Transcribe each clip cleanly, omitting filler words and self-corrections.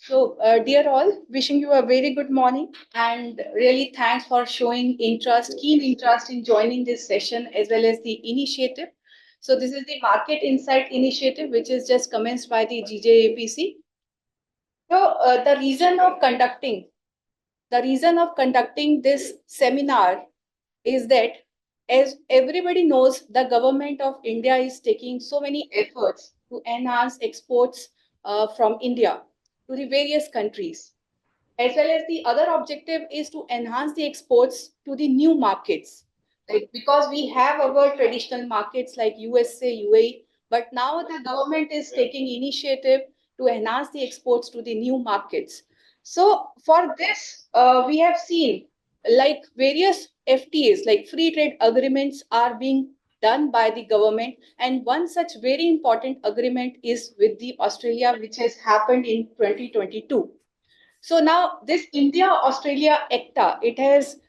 Dear all, wishing you a very good morning and really thanks for showing interest, keen interest in joining this session as well as the initiative. So, this is the Market Insight Initiative, which is just commenced by the GJAPC. The reason of conducting this seminar is that, as everybody knows, the government of India is taking so many efforts to enhance exports from India to the various countries, as well as the other objective is to enhance the exports to the new markets, like because we have our traditional markets like USA, UAE, but now the government is taking initiative to enhance the exports to the new markets. So for this, we have seen like various FTAs, like free trade agreements, are being done by the government, and one such very important agreement is with the Australia, which has happened in 2022. So now this India-Australia ACTA, it has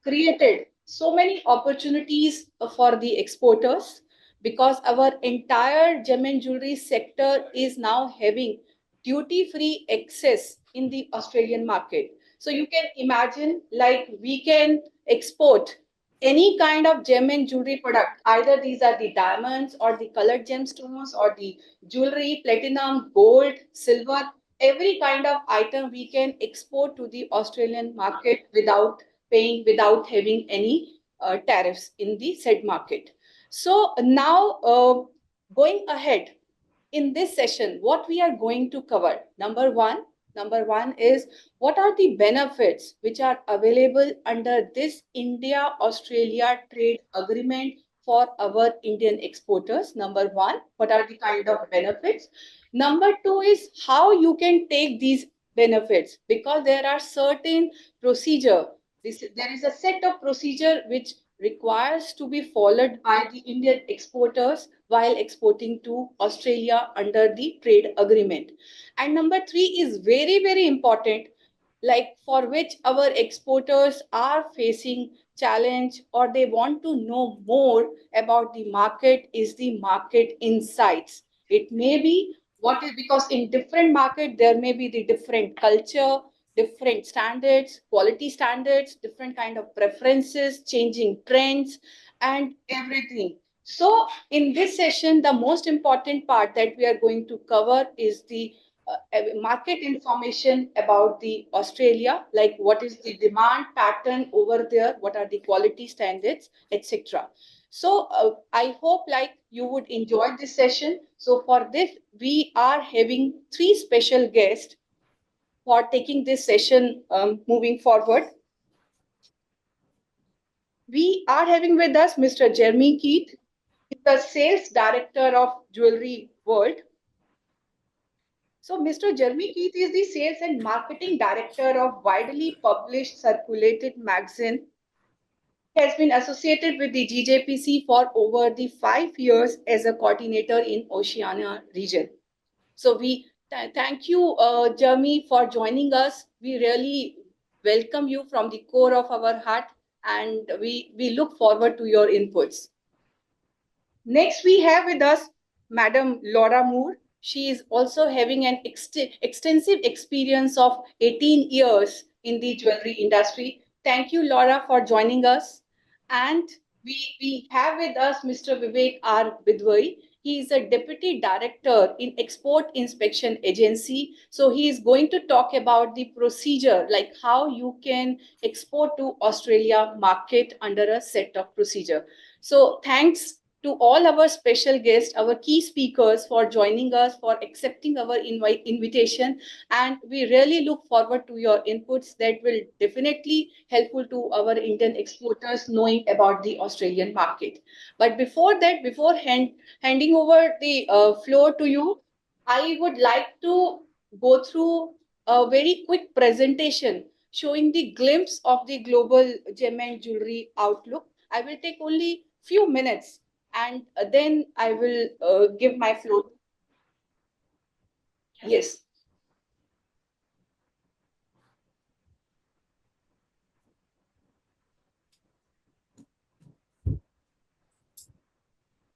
created so many opportunities for the exporters because our entire gem and jewelry sector is now having duty-free access in the Australian market. So you can imagine like we can export any kind of gem and jewelry product. Either these are the diamonds or the colored gemstones or the jewelry, platinum, gold, silver, every kind of item we can export to the Australian market without having any tariffs in the said market. So now, going ahead in this session, what we are going to cover, number one is what are the benefits which are available under this India-Australia trade agreement for our Indian exporters. Number one, what are the kind of benefits? Number two is how you can take these benefits, because there are certain procedure. There is a set of procedure which requires to be followed by the Indian exporters while exporting to Australia under the trade agreement. And number three is very, very important, like for which our exporters are facing challenge or they want to know more about the market, is the market insights. It may be what is, because in different market there may be the different culture, different standards, quality standards, different kind of preferences, changing trends, and everything. So in this session, the most important part that we are going to cover is the market information about the Australia, like what is the demand pattern over there, what are the quality standards, etc. So I hope like you would enjoy this session. So for this, we are having three special guests for taking this session moving forward. We are having with us Mr. Jeremy Keith, the sales director of Jewelry World. So, Mr. Jeremy Keith is the sales and marketing director of widely published circulated magazine. He has been associated with the GJPC for over the 5 years as a coordinator in Oceania region. So, we thank you, Jeremy, for joining us. We really welcome you from the core of our heart, and we look forward to your inputs. Next, we have with us Madam Laura Moore. She is also having an extensive experience of 18 years in the jewelry industry. Thank you, Laura, for joining us. And we have with us Mr. Vivek R. Bidwai. He is a deputy director in Export Inspection Agency. So he is going to talk about the procedure, like how you can export to Australia market under a set of procedure. So thanks to all our special guests, our key speakers, for joining us, for accepting our invitation. And we really look forward to your inputs that will definitely helpful to our Indian exporters knowing about the Australian market. But before that, before handing over the floor to you, I would like to go through a very quick presentation showing the glimpse of the global gem and jewelry outlook. I will take only few minutes, and then I will give my floor. Yes.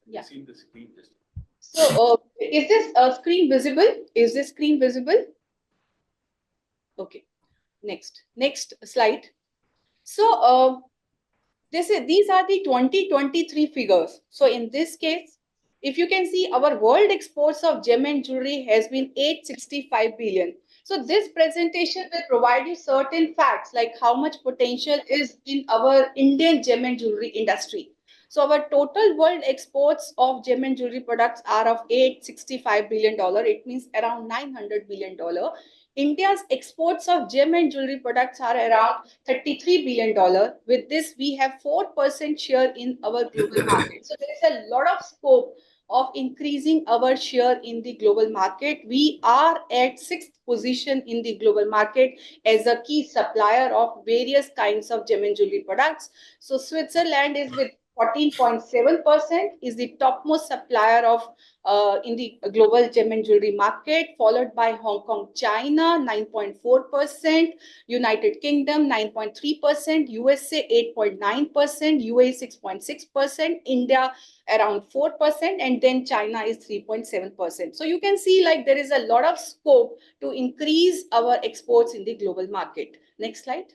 Yeah. See the screen just. So, is this screen visible? Is this screen visible? Okay, next slide. So these are the 2023 figures. So in this case, if you can see, our world exports of gem and jewelry has been 865 billion. So this presentation will provide you certain facts like how much potential is in our Indian gem and jewelry industry. So our total world exports of gem and jewelry products are of $865 billion. It means around $900 billion. India's exports of gem and jewelry products are around $33 billion. With this, we have 4% share in our global market. So there is a lot of scope of increasing our share in the global market. We are at sixth position in the global market as a key supplier of various kinds of gem and jewelry products. So Switzerland is with 14.7% is the topmost supplier of in the global gem and jewelry market, followed by Hong Kong, China, 9.4%, United Kingdom, 9.3%, USA, 8.9%, UAE, 6.6%, India, around 4%, and then China is 3.7%. So you can see like there is a lot of scope to increase our exports in the global market. Next slide.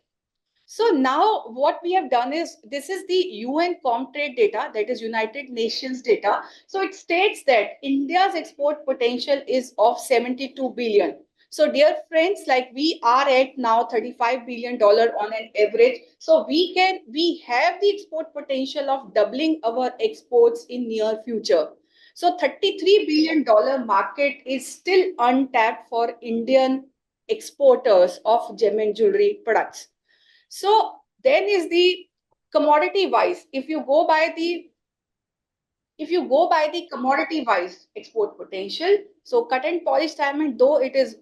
So now what we have done is, this is the UN Comtrade data, that is United Nations data. So it states that India's export potential is of 72 billion. So dear friends, like we are at now $35 billion on an average. So we have the export potential of doubling our exports in near future. So $33 billion market is still untapped for Indian exporters of gem and jewelry products. So then is the commodity wise. If you go by the commodity wise export potential, so cut and polished diamond, though it is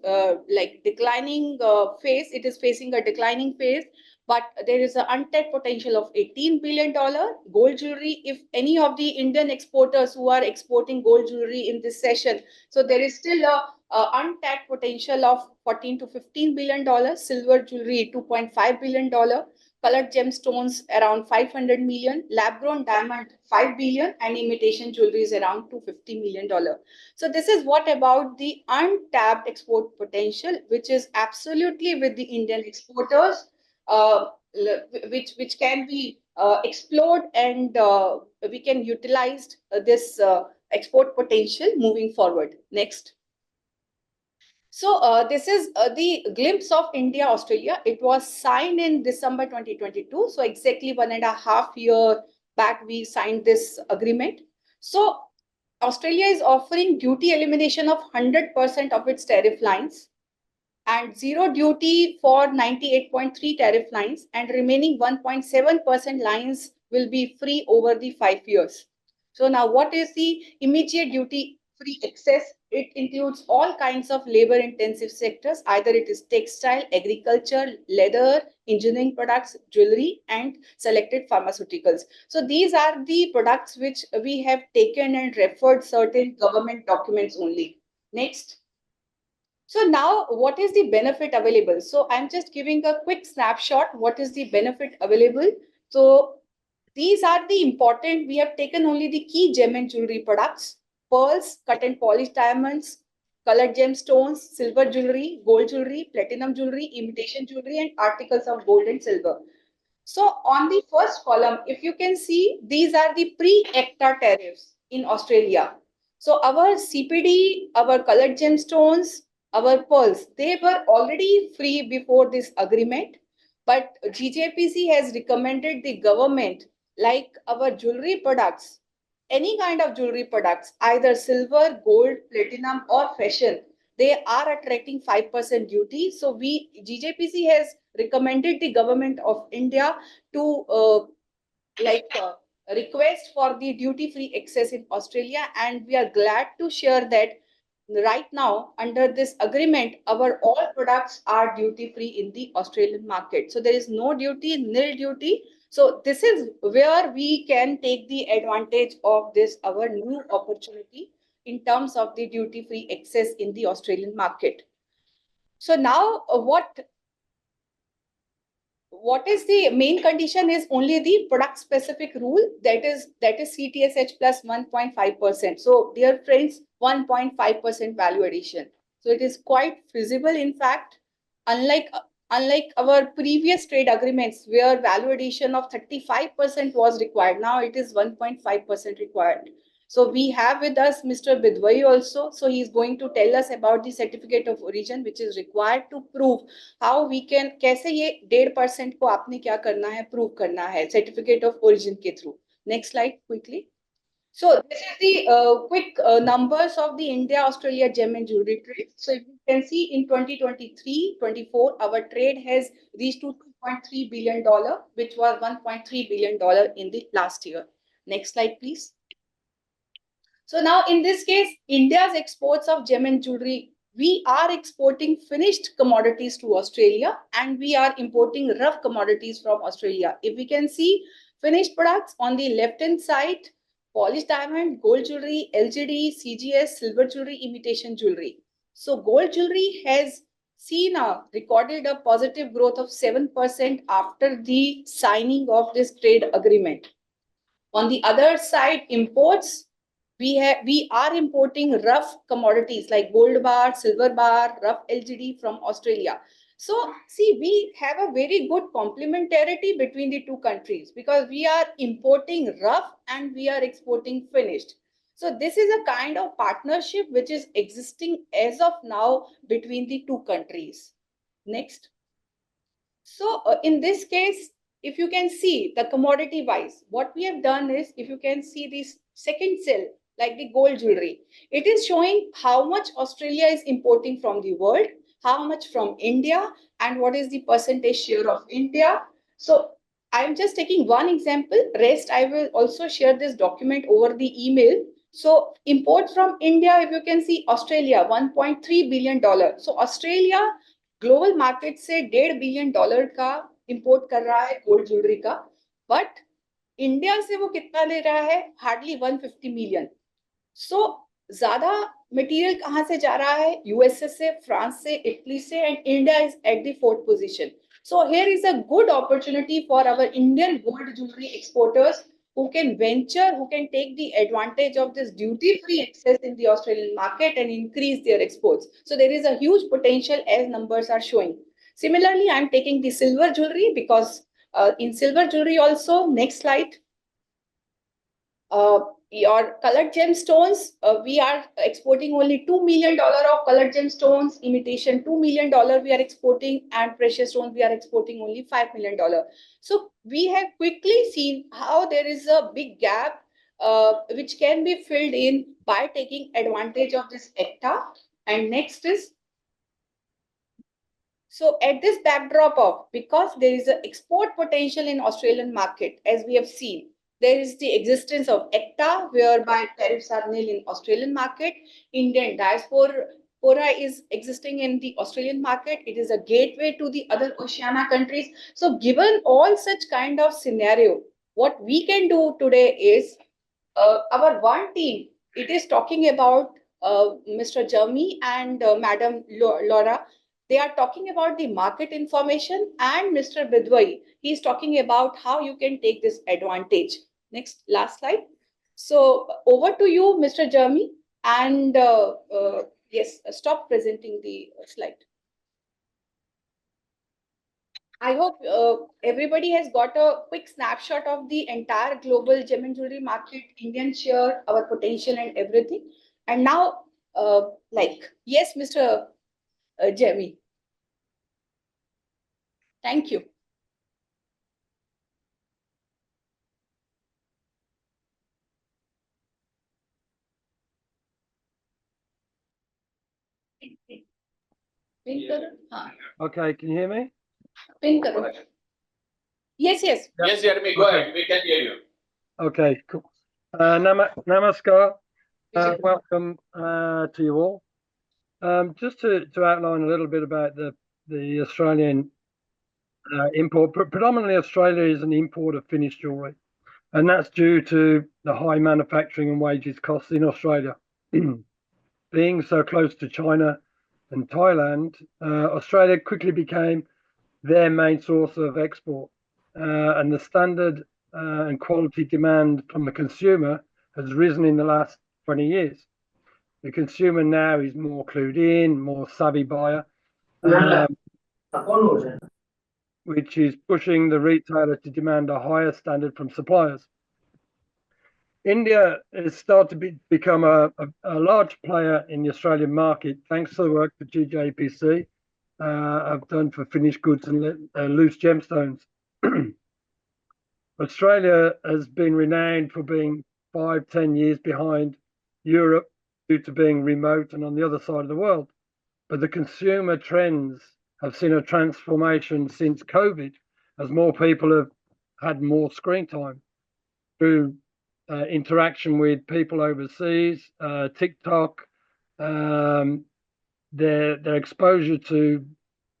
like declining phase, it is facing a declining phase, but there is an untapped potential of $18 billion. Gold jewelry, if any of the Indian exporters who are exporting gold jewelry in this session, so there is still a untapped potential of $14 to $15 billion. Silver jewelry, $2.5 billion. Colored gemstones around 500 million, lab grown diamond 5 billion, and imitation jewelry is around $250 million. So this is what about the untapped export potential, which is absolutely with the Indian exporters, which can be explored, and we can utilize this export potential moving forward. Next. So this is the glimpse of India Australia. It was signed in December 2022. So exactly 1.5 years back we signed this agreement. So Australia is offering duty elimination of 100% of its tariff lines and zero duty for 98.3 tariff lines, and remaining 1.7% lines will be free over the 5 years. So now what is the immediate duty free access? It includes all kinds of labor intensive sectors, either it is textile, agriculture, leather, engineering products, jewelry, and selected pharmaceuticals. So these are the products which we have taken and referred certain government documents only. Next. So now what is the benefit available? So I'm just giving a quick snapshot. What is the benefit available? So these are the important, we have taken only the key gem and jewelry products: pearls, cut and polished diamonds, colored gemstones, silver jewelry, gold jewelry, platinum jewelry, imitation jewelry, and articles of gold and silver. So on the first column, if you can see, these are the pre-ACTA tariffs in Australia. So our CPD, our colored gemstones, our pearls, they were already free before this agreement. But GJPC has recommended the government, like our jewelry products, any kind of jewelry products, either silver, gold, platinum, or fashion, they are attracting 5% duty. So GJPC has recommended the government of India to like request for the duty-free access in Australia, and we are glad to share that right now under this agreement, our all products are duty-free in the Australian market. So there is no duty, nil duty. So this is where we can take the advantage of this, our new opportunity in terms of the duty-free access in the Australian market. So now what is the main condition is only the product specific rule, that is CTSH plus 1.5%. So dear friends, 1.5% value addition. So it is quite feasible in fact. unlike unlike our previous trade agreements where value addition of 35% was required, now it is 1.5% required. So we have with us Mr. Bidwai also. So he is going to tell us about the certificate of origin which is required to prove how we can, कैसे ये 1.5% को आपने क्या करना है, prove करना है certificate of origin के through. Next slide quickly. So this is the quick numbers of the India-Australia gem and jewelry trade. So if you can see in 2023-24, our trade has reached to $2.3 billion, which was $1.3 billion in the last year. Next slide, please. So now in this case, India's exports of gem and jewelry, we are exporting finished commodities to Australia and we are importing rough commodities from Australia. If we can see finished products on the left hand side, polished diamond, gold jewelry, LGD, CGS, silver jewelry, imitation jewelry. So gold jewelry has recorded a positive growth of 7% after the signing of this trade agreement. On the other side, imports, we are importing rough commodities like gold bar, silver bar, rough LGD from Australia. So see, we have a very good complementarity between the two countries because we are importing rough and we are exporting finished. So this is a kind of partnership which is existing as of now between the two countries. Next. So in this case, if you can see the commodity wise, what we have done is, if you can see this second cell, like the gold jewelry, it is showing how much Australia is importing from the world, how much from India, and what is the percentage share of India. So I'm just taking one example. Rest, I will also share this document over the email. So import from India, if you can see Australia, $1.3 billion. So Australia global market से $1.5 billion का import कर रहा है gold jewellery का, but India से वो कितना ले रहा है, हार्डली 150 मिलियन. सो ज्यादा मटेरियल कहां से जा रहा है, यूएसए से, फ्रांस से, इटली से, and India is at the fourth position. So here is a good opportunity for our Indian gold jewelry exporters who can venture, who can take the advantage of this duty-free access in the Australian market and increase their exports. So there is a huge potential as numbers are showing. Similarly, I'm taking the silver jewelry because in silver jewelry also, next slide. Your colored gemstones, we are exporting only $2 million of colored gemstones, imitation $2 million we are exporting, and precious stones we are exporting only $5 million. So we have quickly seen how there is a big gap which can be filled in by taking advantage of this ECTA. And next is, so at this backdrop of, because there is an export potential in Australian market, as we have seen, there is the existence of ECTA, whereby tariffs are nil in Australian market. Indian diaspora is existing in the Australian market. It is a gateway to the other Oceania countries. So given all such kind of scenario, what we can do today is, our one team, it is talking about Mr. Jeremy and Madam Laura. They are talking about the market information, and Mr. Bidwai, he is talking about how you can take this advantage. Next, last slide. So over to you, Mr. Jeremy, and yes, stop presenting the slide. I hope everybody has got a quick snapshot of the entire global gem and jewelry market, Indian share, our potential and everything. And now, yes, Mr. Jeremy. Thank you. Okay, can you hear me? Yes, yes. Yes, Jeremy, go ahead. We can hear you. Okay, cool. Namaskar. Welcome to you all. Just to outline a little bit about the Australian import. Predominantly, Australia is an import of finished jewellery, and that's due to the high manufacturing and wages costs in Australia. Being so close to China and Thailand, Australia quickly became their main source of export, and the standard and quality demand from the consumer has risen in the last 20 years. The consumer now is more clued in, more savvy buyer. which is pushing the retailer to demand a higher standard from suppliers. India has started to become a large player in the Australian market thanks to the work that GJPC have done for finished goods and loose gemstones. Australia has been renowned for being 5-10 years behind Europe due to being remote and on the other side of the world. But the consumer trends have seen a transformation since COVID, as more people have had more screen time through interaction with people overseas, TikTok, their exposure to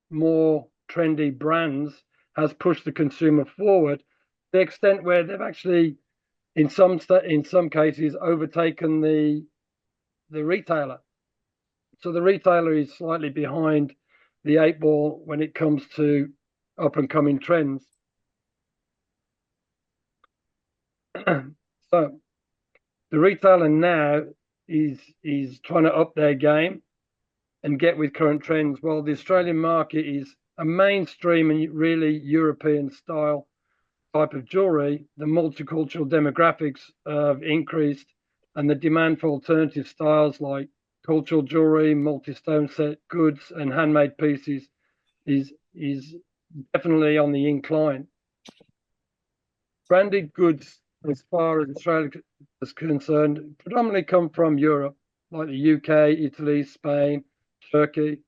more trendy brands has pushed the consumer forward to the extent where they've actually, in some cases, overtaken the retailer. So the retailer is slightly behind the 8 ball when it comes to up and coming trends. So the retailer now is trying to up their game and get with current trends, while the Australian market is a mainstream and really European style type of jewelry. The multicultural demographics have increased, and the demand for alternative styles like cultural jewelry, multi-stone set goods, and handmade pieces is definitely on the incline. Branded goods, as far as Australia is concerned, predominantly come from Europe, like the UK, Italy, Spain, Turkey.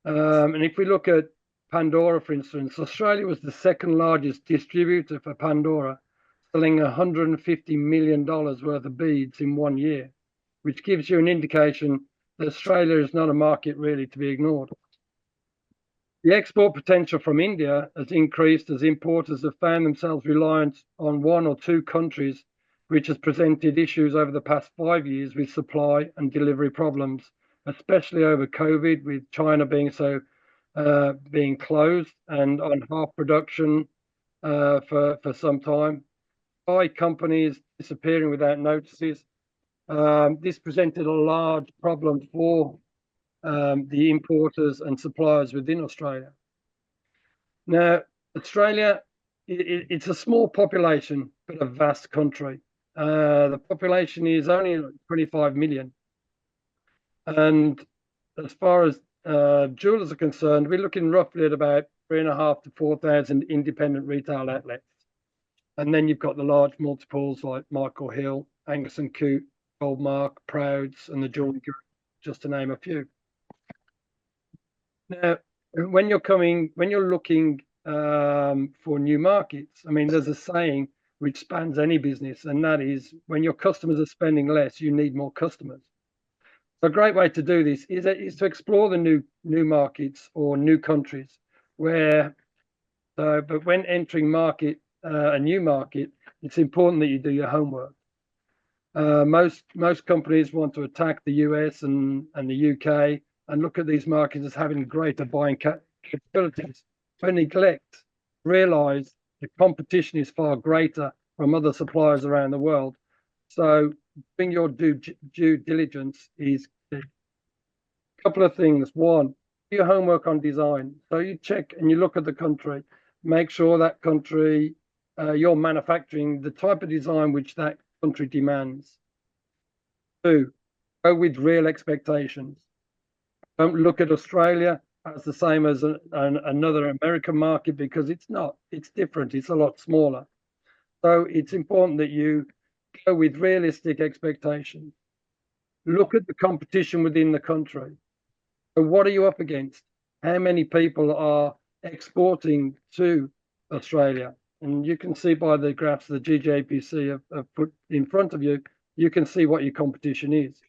And if we look at Pandora, for instance, Australia was the second largest distributor for Pandora, selling $150 million worth of beads in 1 year, which gives you an indication that Australia is not a market really to be ignored. The export potential from India has increased as importers have found themselves reliant on 1 or 2 countries, which has presented issues over the past 5 years with supply and delivery problems, especially over COVID, with China being closed and on half production for some time. 5 companies disappearing without notices. This presented a large problem for the importers and suppliers within Australia. Now, Australia, it's a small population, but a vast country. The population is only 25 million. And as far as jewelers are concerned, we're looking roughly at about 3,500 to 4,000 independent retail outlets. And then you've got the large multiples like Michael Hill, Angus & Coote, Goldmark, Prouds, and the Jewellery Group, just to name a few. Now, when you're looking for new markets, I mean, there's a saying which spans any business, and that is, when your customers are spending less, you need more customers. So a great way to do this is to explore the new markets or new countries but when entering a new market, it's important that you do your homework. Most companies want to attack the US and the UK and look at these markets as having greater buying capabilities, but realize the competition is far greater from other suppliers around the world. So doing your due diligence is key. A couple of things. One, do your homework on design. So you check and you look at the country, make sure that country, you're manufacturing the type of design which that country demands. 2, go with real expectations. Don't look at Australia as the same as another American market, because it's not. It's different. It's a lot smaller. So it's important that you go with realistic expectations. Look at the competition within the country. So what are you up against? How many people are exporting to Australia? And you can see by the graphs the GJPC have put in front of you, you can see what your competition is.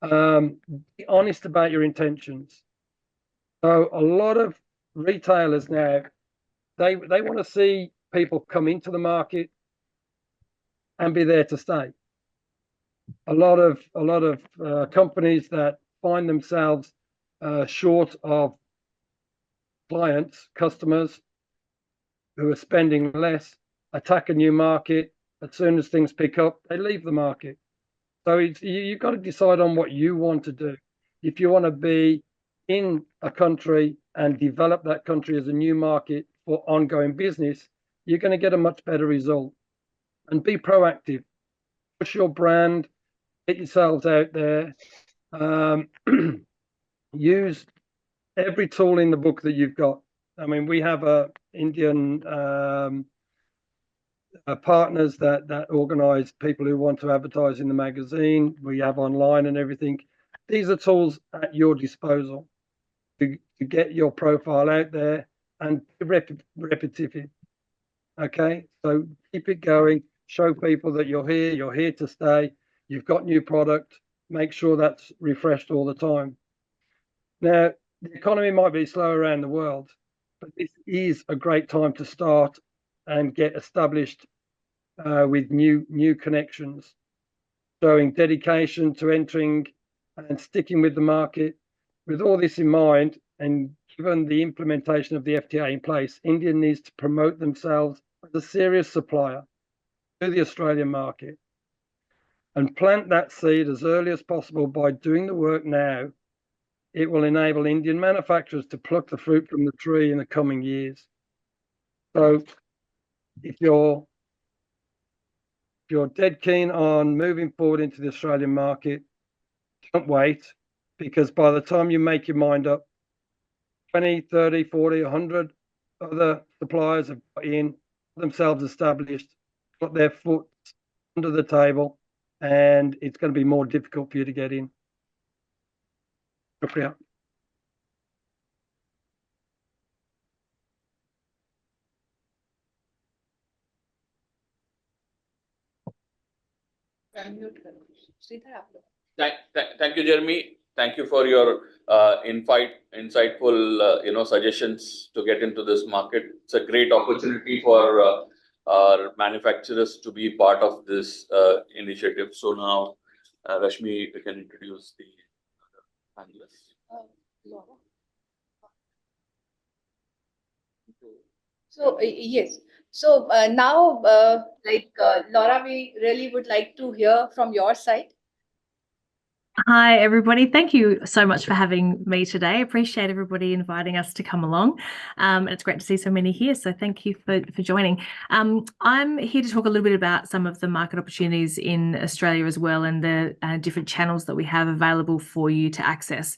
Be honest about your intentions. So a lot of retailers now, they want to see people come into the market and be there to stay. A lot of companies that find themselves short of customers who are spending less, attack a new market. As soon as things pick up, they leave the market. So you've got to decide on what you want to do. If you want to be in a country and develop that country as a new market for ongoing business, you're going to get a much better result. And be proactive. Push your brand, get yourselves out there. Use every tool in the book that you've got. I mean, we have Indian partners that organize people who want to advertise in the magazine. We have online and everything. These are tools at your disposal to get your profile out there and repetitive. Okay, so keep it going. Show people that you're here to stay. You've got new product. Make sure that's refreshed all the time. Now, the economy might be slow around the world, but this is a great time to start and get established with new connections, showing dedication to entering and sticking with the market. With all this in mind, and given the implementation of the FTA in place, India needs to promote themselves as a serious supplier to the Australian market and plant that seed as early as possible. By doing the work now, it will enable Indian manufacturers to pluck the fruit from the tree in the coming years. So if you're dead keen on moving forward into the Australian market, don't wait, because by the time you make your mind up, 20, 30, 40, 100 other suppliers have got themselves established, got their foot under the table, and it's going to be more difficult for you to get in. Shukriya. Thank you, Jeremy. Thank you for your insightful suggestions to get into this market. It's a great opportunity for our manufacturers to be part of this initiative. So now, Rashmi, we can introduce the panelists. Laura. So yes. So now, Laura, we really would like to hear from your side. Hi, everybody. Thank you so much for having me today. I appreciate everybody inviting us to come along. It's great to see so many here, so thank you for joining. I'm here to talk a little bit about some of the market opportunities in Australia as well, and the different channels that we have available for you to access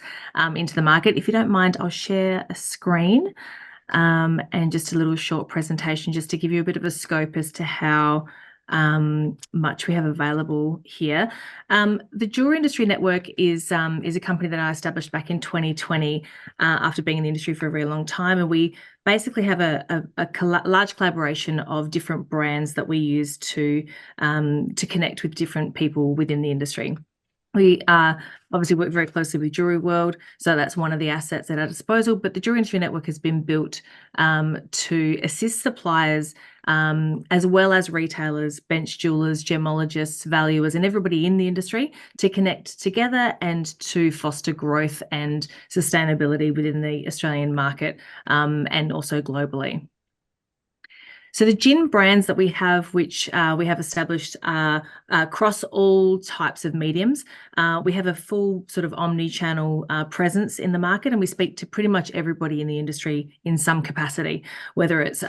into the market. If you don't mind, I'll share a screen and just a little short presentation just to give you a bit of a scope as to how much we have available here. The Jewelry Industry Network is a company that I established back in 2020 after being in the industry for a very long time, and we basically have a large collaboration of different brands that we use to connect with different people within the industry. We obviously work very closely with Jewelry World, so that's one of the assets at our disposal. But the Jewelry Industry Network has been built to assist suppliers as well as retailers, bench jewelers, gemologists, valuers, and everybody in the industry to connect together and to foster growth and sustainability within the Australian market and also globally. So the gin brands that we have, which we have established across all types of mediums, we have a full sort of omni-channel presence in the market, and we speak to pretty much everybody in the industry in some capacity, whether it's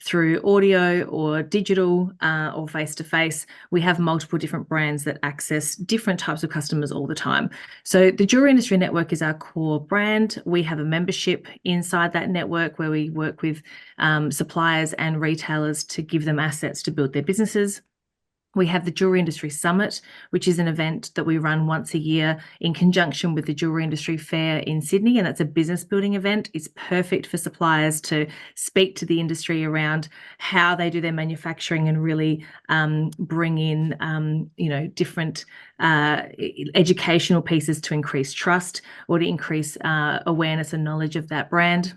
through audio or digital or face-to-face. We have multiple different brands that access different types of customers all the time. So the Jewelry Industry Network is our core brand. We have a membership inside that network where we work with suppliers and retailers to give them assets to build their businesses. We have the Jewelry Industry Summit, which is an event that we run once a year in conjunction with the Jewelry Industry Fair in Sydney, and that's a business building event. It's perfect for suppliers to speak to the industry around how they do their manufacturing and really bring in different educational pieces to increase trust or to increase awareness and knowledge of that brand.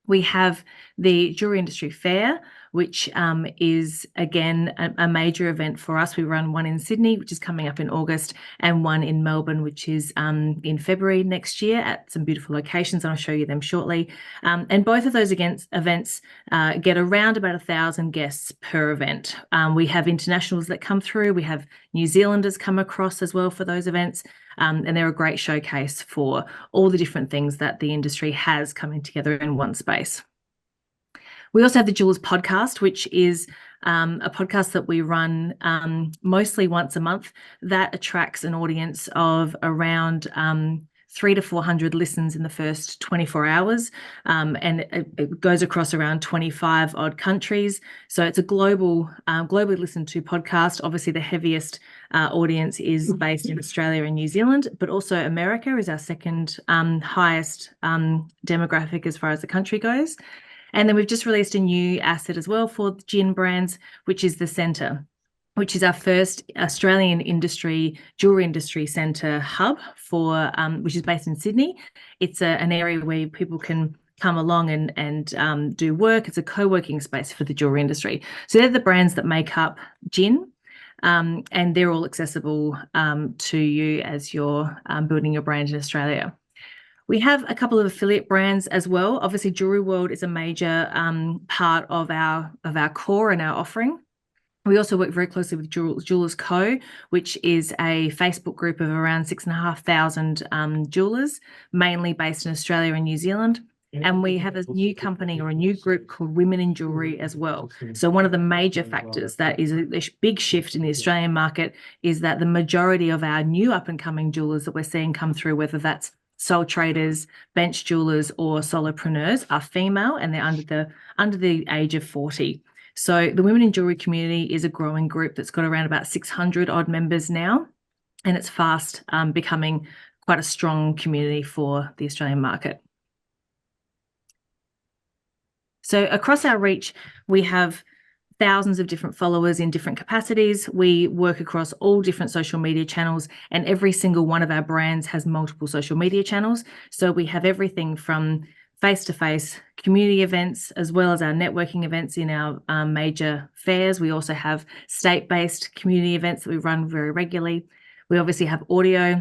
We have the Jewelry Industry Fair, which is, again, a major event for us. We run one in Sydney, which is coming up in August, and one in Melbourne, which is in February next year at some beautiful locations, and I'll show you them shortly. And both of those events get around about 1,000 guests per event. We have internationals that come through. We have New Zealanders come across as well for those events. and they're a great showcase for all the different things that the industry has coming together in one space. We also have the Jewelers podcast, which is a podcast that we run mostly once a month that attracts an audience of around 300 to 400 listens in the first 24 hours. And it goes across around 25 odd countries. So it's a globally listened to podcast. Obviously, the heaviest audience is based in Australia and New Zealand, but also America is our second highest demographic as far as the country goes. And then we've just released a new asset as well for the gin brands, which is the Centre, which is our first Australian jewelry industry centre hub for, which is based in Sydney. It's an area where people can come along and do work. It's a co-working space for the jewelry industry. So they're the brands that make up gin. And they're all accessible to you as you're building your brand in Australia. We have a couple of affiliate brands as well. Obviously, Jewelry World is a major part of our core and our offering. We also work very closely with Jewelers Co, which is a Facebook group of around 6,500 jewelers, mainly based in Australia and New Zealand. And we have a new company or a new group called Women in Jewelry as well. So one of the major factors that is a big shift in the Australian market is that the majority of our new up-and-coming jewelers that we're seeing come through, whether that's sole traders, bench jewelers, or solopreneurs, are female, and they're under the age of 40. So the Women in Jewelry community is a growing group that's got around about 600 odd members now, and it's fast becoming quite a strong community for the Australian market. So across our reach, we have thousands of different followers in different capacities. We work across all different social media channels, and every single one of our brands has multiple social media channels. So we have everything from face-to-face community events, as well as our networking events in our major fairs. We also have state-based community events that we run very regularly. We obviously have audio.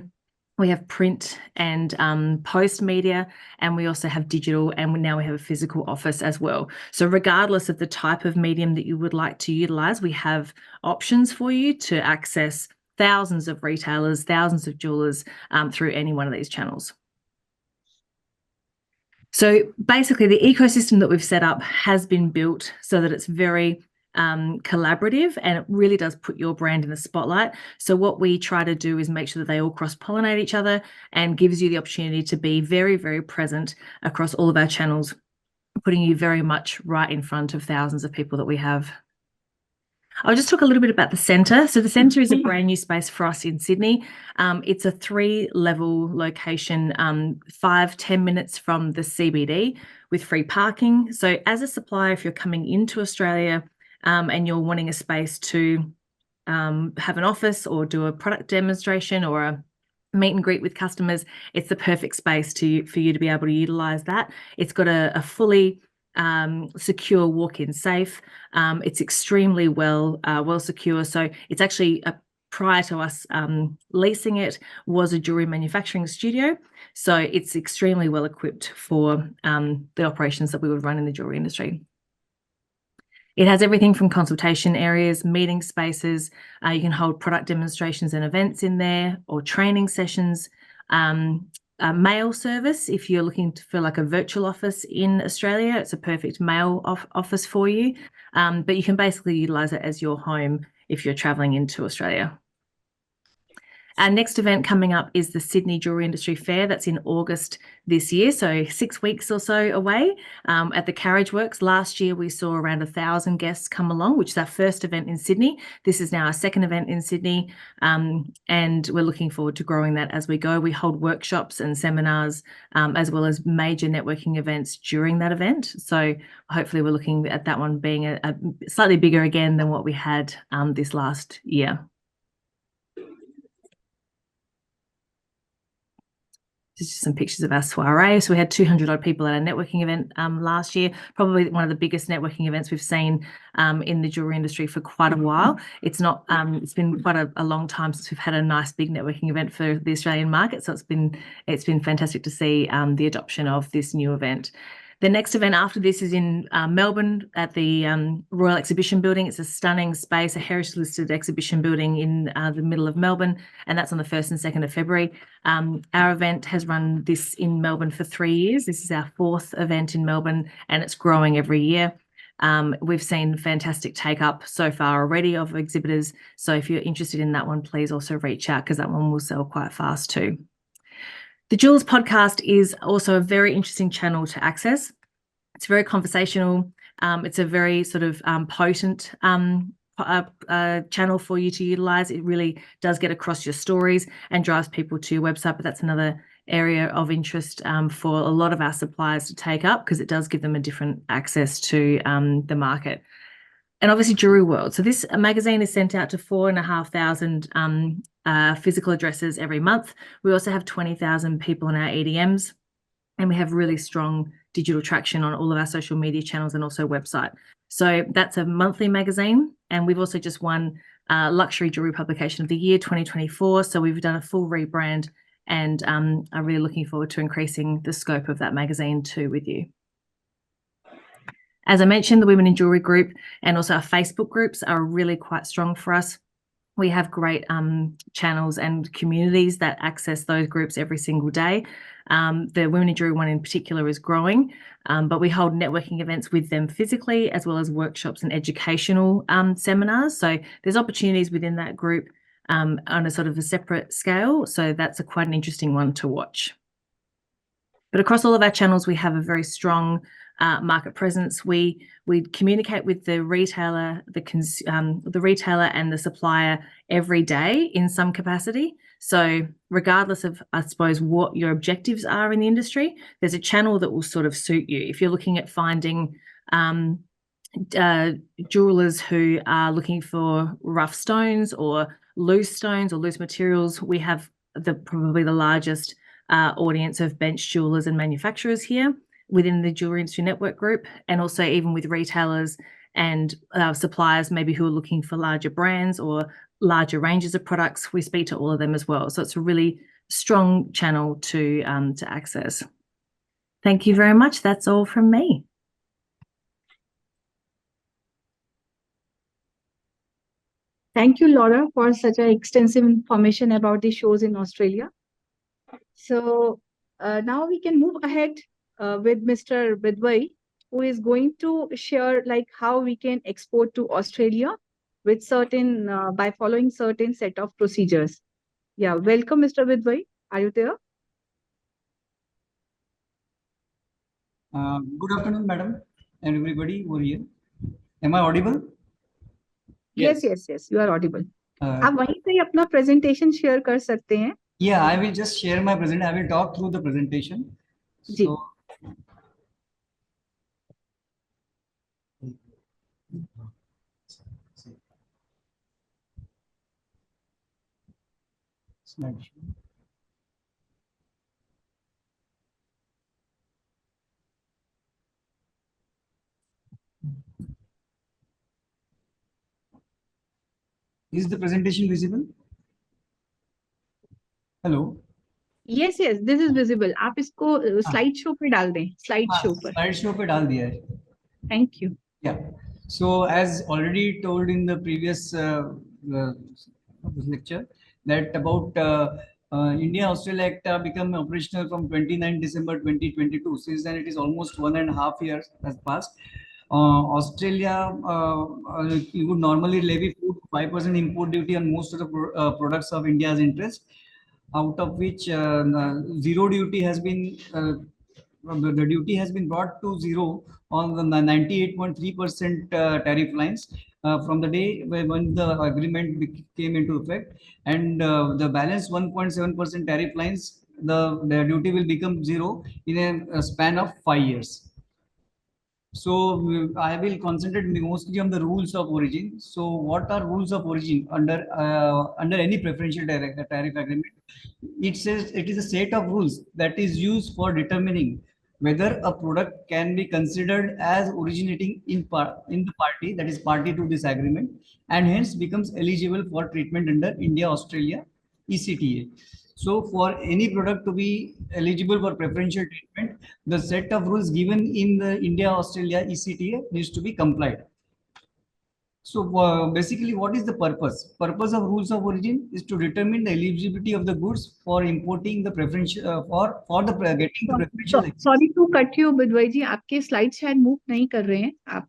We have print and post media, and we also have digital, and now we have a physical office as well. So regardless of the type of medium that you would like to utilize, we have options for you to access thousands of retailers, thousands of jewelers through any one of these channels. So basically the ecosystem that we've set up has been built so that it's very collaborative, and it really does put your brand in the spotlight. So what we try to do is make sure that they all cross-pollinate each other and gives you the opportunity to be very, very present across all of our channels, putting you very much right in front of thousands of people that we have. I'll just talk a little bit about the Centre. So the Centre is a brand new space for us in Sydney. It's a 3-level location, 5-10 minutes from the CBD with free parking. So as a supplier, if you're coming into Australia, and you're wanting a space to have an office or do a product demonstration or a meet and greet with customers, it's the perfect space for you to be able to utilize that. It's got a fully secure walk-in safe. It's extremely well secure. So it's actually prior to us leasing it was a jewelry manufacturing studio. So it's extremely well equipped for the operations that we would run in the jewelry industry. It has everything from consultation areas, meeting spaces. You can hold product demonstrations and events in there, or training sessions. A mail service, if you're looking for like a virtual office in Australia, it's a perfect mail office for you. But you can basically utilize it as your home if you're traveling into Australia. Our next event coming up is the Sydney Jewelry Industry Fair. That's in August this year, so 6 weeks or so away at the Carriage Works. Last year, we saw around 1,000 guests come along, which is our first event in Sydney. This is now our second event in Sydney, and we're looking forward to growing that as we go. We hold workshops and seminars, as well as major networking events during that event. So hopefully we're looking at that one being a slightly bigger again than what we had this last year. This is just some pictures of our soiree. So we had 200 odd people at our networking event last year, probably one of the biggest networking events we've seen in the jewelry industry for quite a while. It's been quite a long time since we've had a nice big networking event for the Australian market. So it's been fantastic to see the adoption of this new event. The next event after this is in Melbourne at the Royal Exhibition Building. It's a stunning space, a heritage listed exhibition building in the middle of Melbourne, and that's on the 1st and 2nd of February. Our event has run this in Melbourne for 3 years. This is our 4th event in Melbourne, and it's growing every year. We've seen fantastic take up so far already of exhibitors. So if you're interested in that one, please also reach out, because that one will sell quite fast too. The Jewels podcast is also a very interesting channel to access. It's very conversational. It's a very sort of potent channel for you to utilize. It really does get across your stories and drives people to your website, but that's another area of interest for a lot of our suppliers to take up, because it does give them a different access to the market. And obviously Jewelry World. So this magazine is sent out to 4,500 physical addresses every month. We also have 20,000 people in our EDMs, and we have really strong digital traction on all of our social media channels and also website. So that's a monthly magazine. And we've also just won Luxury Jewelry Publication of the Year 2024. So we've done a full rebrand, and I'm really looking forward to increasing the scope of that magazine too with you. As I mentioned, the Women in Jewelry group and also our Facebook groups are really quite strong for us. We have great channels and communities that access those groups every single day. The Women in Jewelry one in particular is growing, but we hold networking events with them physically, as well as workshops and educational seminars. So there's opportunities within that group on a sort of a separate scale. So that's quite an interesting one to watch. But across all of our channels, we have a very strong market presence. We communicate with the retailer, the retailer and the supplier every day in some capacity. So regardless of, I suppose, what your objectives are in the industry, there's a channel that will sort of suit you. If you're looking at finding jewelers who are looking for rough stones or loose materials, we have probably the largest audience of bench jewelers and manufacturers here within the Jewelry Industry Network group, and also even with retailers and suppliers maybe who are looking for larger brands or larger ranges of products. We speak to all of them as well. So it's a really strong channel to access. Thank you very much. That's all from me. Thank you, Laura, for such an extensive information about the shows in Australia. So now we can move ahead with Mr. Bidwai, who is going to share like how we can export to Australia with certain by following certain set of procedures. Yeah, welcome, Mr. Bidwai. Are you there? Good afternoon, madam, and everybody over here. Am I audible? Yes, you are audible. आप वहीं से ही अपना presentation share कर सकते हैं. Yeah, I will just share my presentation. I will talk through the presentation. Ji. So, slideshow. Is the presentation visible? Hello. Yes, this is visible. आप इसको slide show पे डाल दें. Slide show पर. Slide show पे डाल दिया है. Thank you. Yeah. So as already told in the previous lecture, that about India-Australia Act become operational from 29 December 2022. Since then, it is almost 1.5 years has passed. Australia you would normally levy 5% import duty on most of the products of India's interest, out of which zero duty has been the duty has been brought to zero on the 98.3% tariff lines from the day when the agreement came into effect, and the balance 1.7% tariff lines, the duty will become zero in a span of 5 years. So I will concentrate mostly on the rules of origin. So what are rules of origin under any preferential tariff agreement? It says it is a set of rules that is used for determining whether a product can be considered as originating in the party that is party to this agreement, and hence becomes eligible for treatment under India-Australia ECTA. So for any product to be eligible for preferential treatment, the set of rules given in the India-Australia ECTA needs to be complied. So basically, what is the purpose? Purpose of rules of origin is to determine the eligibility of the goods for importing the preferential getting the preferential. Sorry to cut you Bidwai ji, आपके slide शायद move नहीं कर रहे हैं, आप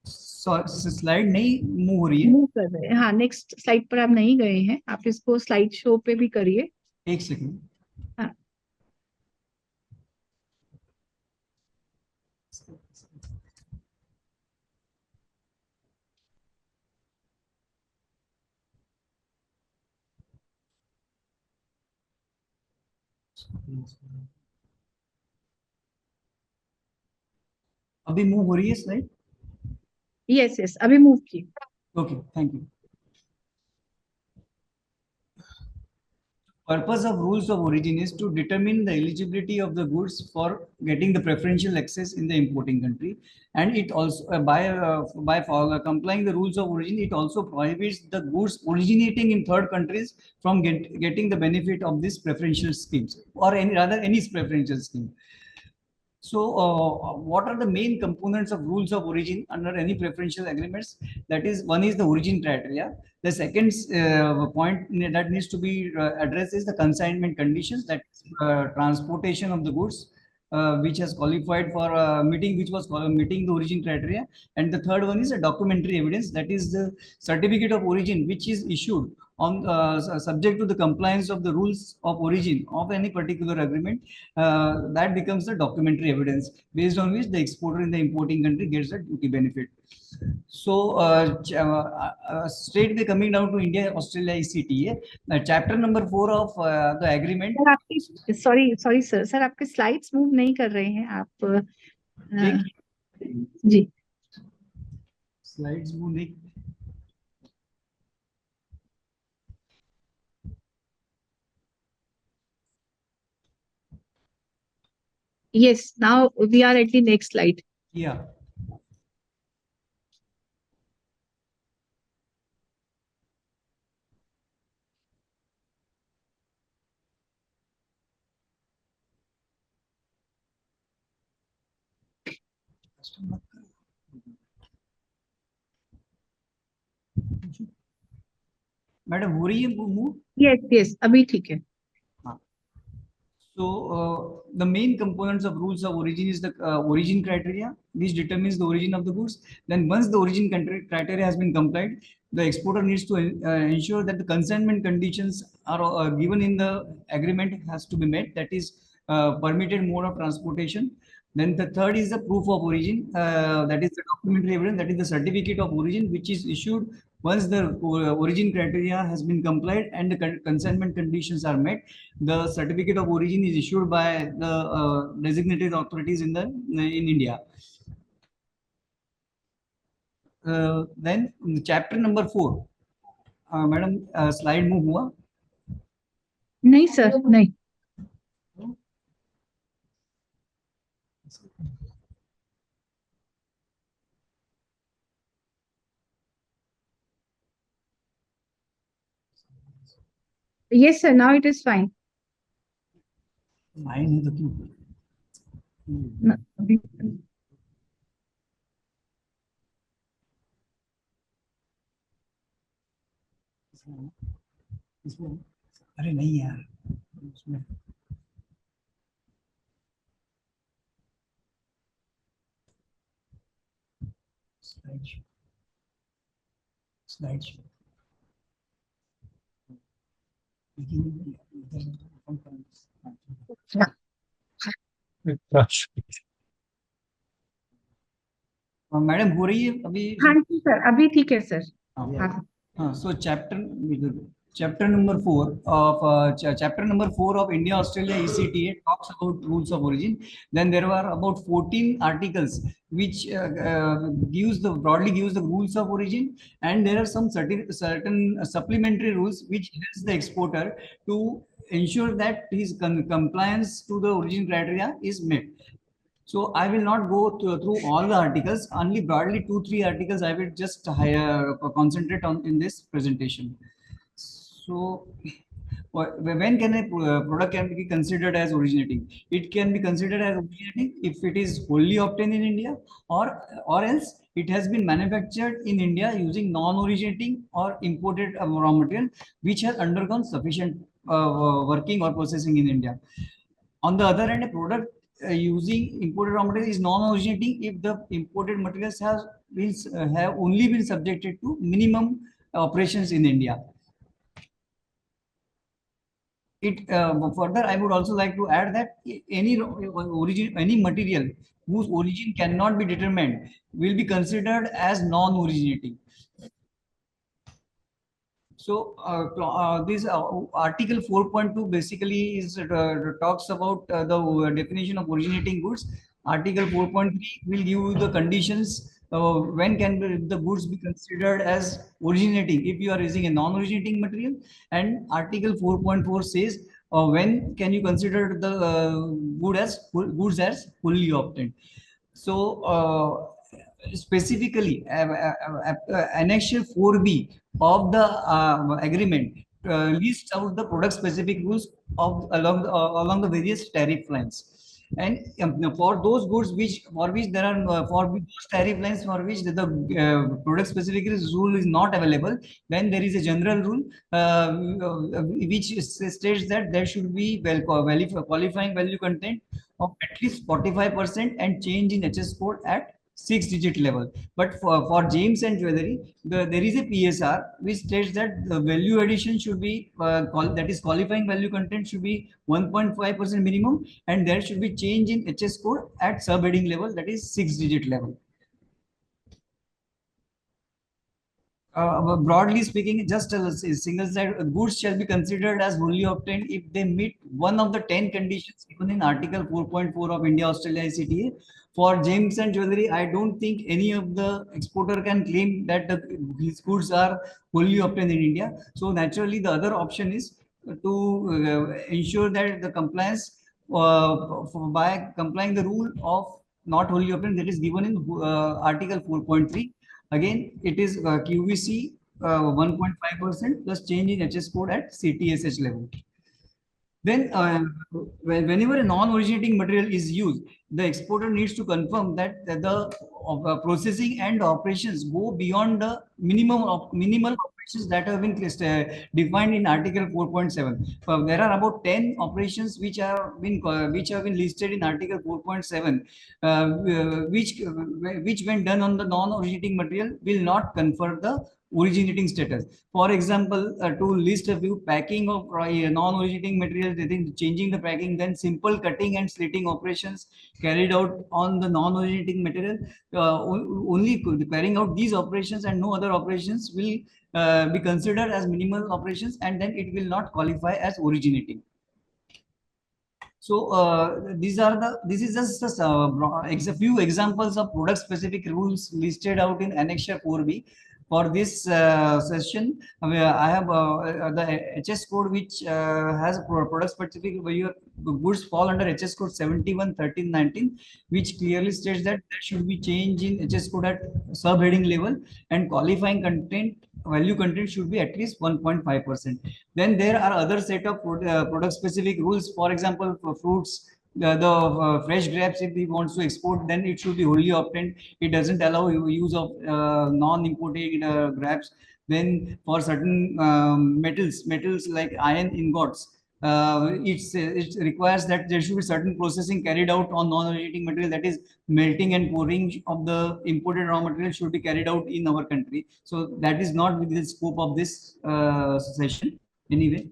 slide नहीं move हो रही है। मूव कर रहे हैं, हाँ नेक्स्ट स्लाइड पर आप नहीं गए हैं, आप इसको स्लाइड शो पे भी करिए। एक सेकंड। हाँ। अभी मूव हो रही है स्लाइड? यस यस, अभी मूव की। Okay, thank you. Purpose of rules of origin is to determine the eligibility of the goods for getting the preferential access in the importing country, and it also by complying the rules of origin, it also prohibits the goods originating in third countries from getting the benefit of these preferential schemes or any preferential scheme. So what are the main components of rules of origin under any preferential agreements? That is, one is the origin criteria. The second point that needs to be addressed is the consignment conditions, that transportation of the goods which has qualified for meeting the origin criteria. And the third one is a documentary evidence, that is the certificate of origin which is issued on subject to the compliance of the rules of origin of any particular agreement. That becomes the documentary evidence based on which the exporter in the importing country gets a duty benefit. So straight away coming down to India Australia ECTA, chapter number 4 of the agreement. Sir आपकी sorry sir आपके slides move नहीं कर रहे हैं, आप जी slides move नहीं। yes, now we are at the next slide. Yeah. Madam हो रही है मूव? yes yes, अभी ठीक है। So the main components of rules of origin is the origin criteria, which determines the origin of the goods. Then once the origin criteria has been complied, the exporter needs to ensure that the consignment conditions are given in the agreement has to be met, that is permitted mode of transportation. Then the third is the proof of origin, that is the documentary evidence, that is the certificate of origin, which is issued once the origin criteria has been complied and the consignment conditions are met. The certificate of origin is issued by the designated authorities in India. Then chapter number 4. Madam, slide move हुआ? नहीं sir, नहीं। Yes sir, now it is fine. Fine है तो क्यों? No, अभी इसमें अरे नहीं यार, इसमें स्लाइड शो मैडम हो रही है अभी? हाँ जी सर, अभी ठीक है सर। हाँ, so chapter number 4 of India Australia ECTA talks about rules of origin. Then there were about 14 articles which broadly gives the rules of origin, and there are some certain supplementary rules which helps the exporter to ensure that his compliance to the origin criteria is met. So I will not go through all the articles, only broadly 2-3 articles I will just concentrate on in this presentation. So When can a product can be considered as originating? It can be considered as originating if it is wholly obtained in India, or else it has been manufactured in India using non-originating or imported raw material which has undergone sufficient working or processing in India. On the other hand, a product using imported raw material is non-originating if the imported materials have only been subjected to minimum operations in India. Further, I would also like to add that any material whose origin cannot be determined will be considered as non-originating. So this Article 4.2 basically talks about the definition of originating goods. Article 4.3 will give you the conditions when can the goods be considered as originating if you are using a non-originating material, and Article 4.4 says when can you consider the goods as fully obtained. So specifically, Annexure 4B of the agreement lists out the product-specific rules along the various tariff lines. And for those goods for which there are for those tariff lines for which the product-specific rule is not available, then there is a general rule which states that there should be qualifying value content of at least 45% and change in HS code at 6-digit level. But for gems and jewelry, there is a PSR which states that the value addition should be that is qualifying value content should be 1.5% minimum, and there should be change in HS code at subheading level, that is 6-digit level. Broadly speaking, just a single side goods shall be considered as wholly obtained if they meet one of the 10 conditions given in Article 4.4 of India-Australia ICTA. For gems and jewelry, I don't think any of the exporter can claim that these goods are wholly obtained in India. So naturally, the other option is to ensure that the compliance by complying the rule of not wholly obtained that is given in Article 4.3. Again, it is QVC 1.5% plus change in HS code at CTSH level. Then, whenever a non-originating material is used, the exporter needs to confirm that the processing and operations go beyond the minimal operations that have been defined in Article 4.7. There are about 10 operations which have been listed in Article 4.7, which when done on the non-originating material will not confer the originating status. For example, to list a few: packing of non-originating materials, changing the packing, then simple cutting and slitting operations carried out on the non-originating material. Only carrying out these operations and no other operations will be considered as minimal operations, and then it will not qualify as originating. So this is just a few examples of product specific rules listed out in Annexure 4B. For this session, I have the HS code which has product specific where your goods fall under HS code 711319, which clearly states that there should be change in HS code at subheading level, and qualifying value content should be at least 1.5%. Then there are other set of product specific rules. For example, for fruits, the fresh grapes, if we want to export, then it should be wholly obtained. It doesn't allow use of non-imported grapes. Then for certain metals like iron ingots, it requires that there should be certain processing carried out on non-originating material, that is melting and pouring of the imported raw material should be carried out in our country. So that is not within the scope of this session anyway.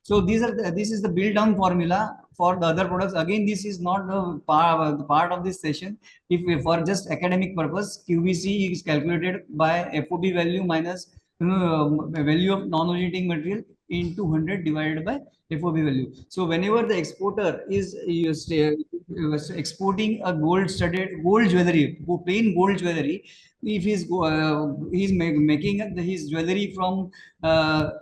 So this is the build down formula for the other products. Again, this is not the part of this session. If for just academic purpose, QVC is calculated by FOB value minus value of non-originating material into 100 divided by FOB value. So whenever the exporter is exporting a gold jewelry, plain gold jewelry, if he's making his jewelry from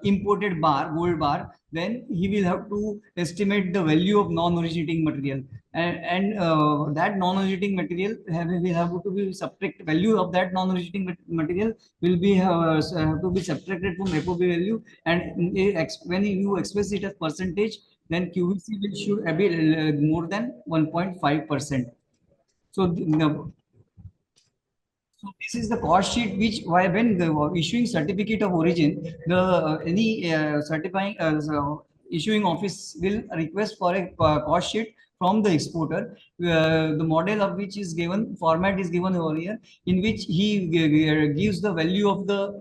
imported gold bar, then he will have to estimate the value of non-originating material, and that non-originating material will have to be subtract value of that non-originating material will be have to be subtracted from FOB value, and when you express it as percentage, then QVC will should be more than 1.5%. So so this is the cost sheet which when the issuing certificate of origin, the any certifying issuing office will request for a cost sheet from the exporter. The model of which is given, format is given over here, in which he gives the value of the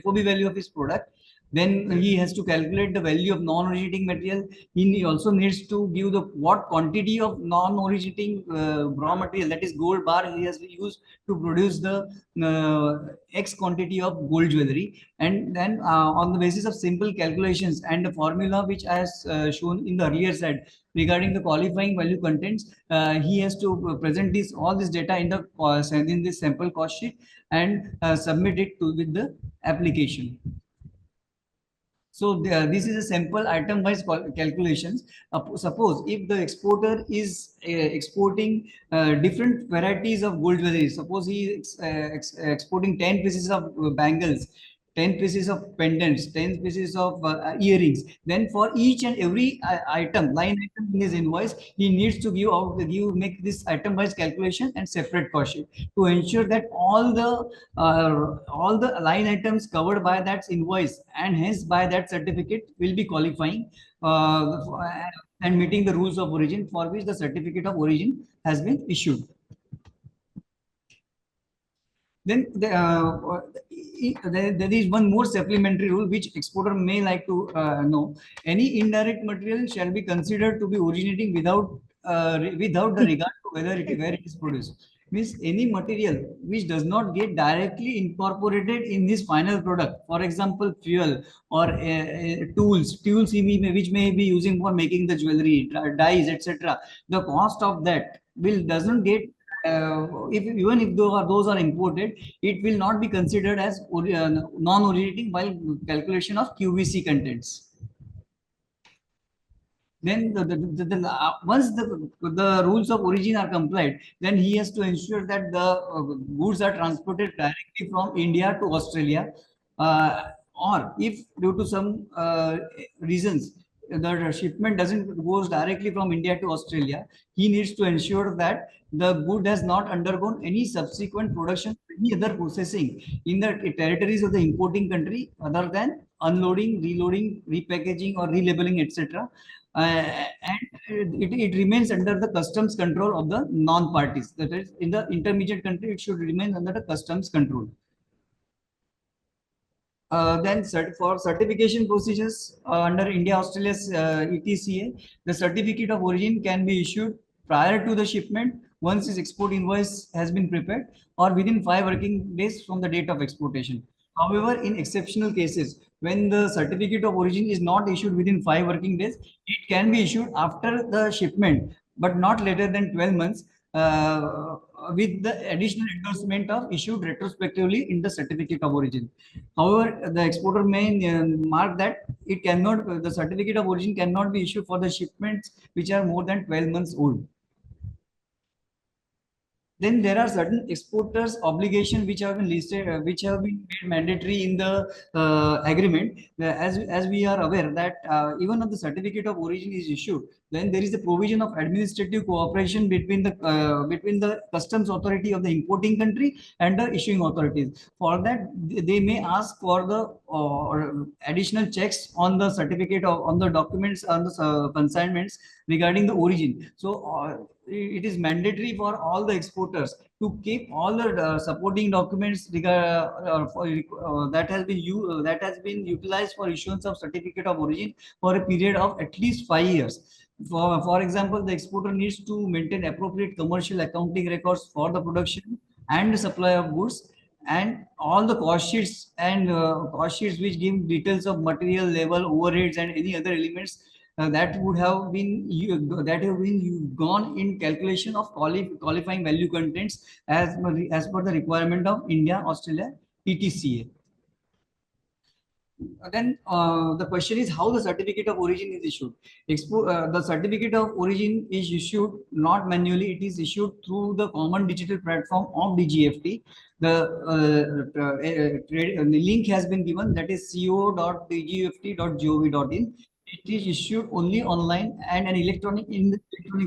FOB value of his product. Then he has to calculate the value of non-originating material. He also needs to give the what quantity of non-originating raw material, that is gold bar, he has used to produce the X quantity of gold jewelry. And then on the basis of simple calculations and the formula which I have shown in the earlier slide regarding the qualifying value contents, he has to present all this data in this sample cost sheet and submit it with the application. So this is a sample item-wise calculations. Suppose if the exporter is exporting different varieties of gold jewelry, suppose he is exporting 10 pieces of bangles, 10 pieces of pendants, 10 pieces of earrings, then for each and every line item in his invoice, he needs to make this item-wise calculation and separate cost sheet to ensure that all the line items covered by that invoice and hence by that certificate will be qualifying and meeting the rules of origin for which the certificate of origin has been issued. Then there is one more supplementary rule which exporter may like to know. Any indirect material shall be considered to be originating without the regard to where it is produced. Means any material which does not get directly incorporated in his final product, for example fuel or tools which may be using for making the jewelry, dyes, etc. The cost of that doesn't get even if those are imported, it will not be considered as non-originating while calculation of QVC contents. Then once the rules of origin are complied, then he has to ensure that the goods are transported directly from India to Australia, or if due to some reasons the shipment goes directly from India to Australia, he needs to ensure that the good has not undergone any subsequent production, any other processing in the territories of the importing country other than unloading, reloading, repackaging or relabeling, etc. And it remains under the customs control of the non-parties. That is, in the intermediate country, it should remain under the customs control. Then for certification procedures under India-Australia's ETCA, the certificate of origin can be issued prior to the shipment once his export invoice has been prepared or within 5 working days from the date of exportation. However, in exceptional cases, when the certificate of origin is not issued within 5 working days, it can be issued after the shipment, but not later than 12 months with the additional endorsement of issued retrospectively in the certificate of origin. However, the exporter may mark that the certificate of origin cannot be issued for the shipments which are more than 12 months old. Then there are certain exporters' obligations which have been listed, which have been made mandatory in the agreement. As we are aware that even if the certificate of origin is issued, then there is a provision of administrative cooperation between the customs authority of the importing country and the issuing authorities. For that, they may ask for the additional checks on the certificate on the documents, on the consignments regarding the origin. So it is mandatory for all the exporters to keep all the supporting documents that has been utilized for issuance of certificate of origin for a period of at least 5 years. For example, the exporter needs to maintain appropriate commercial accounting records for the production and the supply of goods, and all the cost sheets which give details of material level, overheads, and any other elements that would have been gone in calculation of qualifying value contents as per the requirement of India Australia ETCA. Then the question is how the certificate of origin is issued. The certificate of origin is issued not manually, it is issued through the common digital platform of DGFT. The link has been given, that is co.dgft.gov.in. It is issued only online and in electronic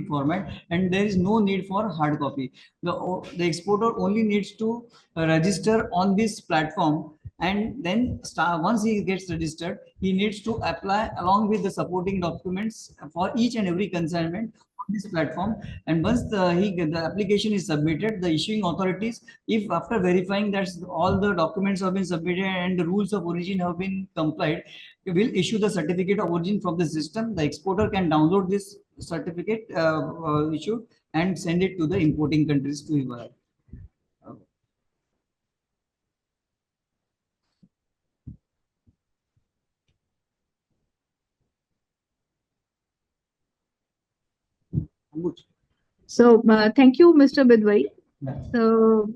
format, and there is no need for hard copy. The exporter only needs to register on this platform, and then once he gets registered, he needs to apply along with the supporting documents for each and every consignment on this platform. And once the application is submitted, the issuing authorities, if after verifying that all the documents have been submitted and the rules of origin have been complied, will issue the certificate of origin from the system. The exporter can download this certificate issued and send it to the importing countries to evaluate. So thank you, Mr. Bidwai. So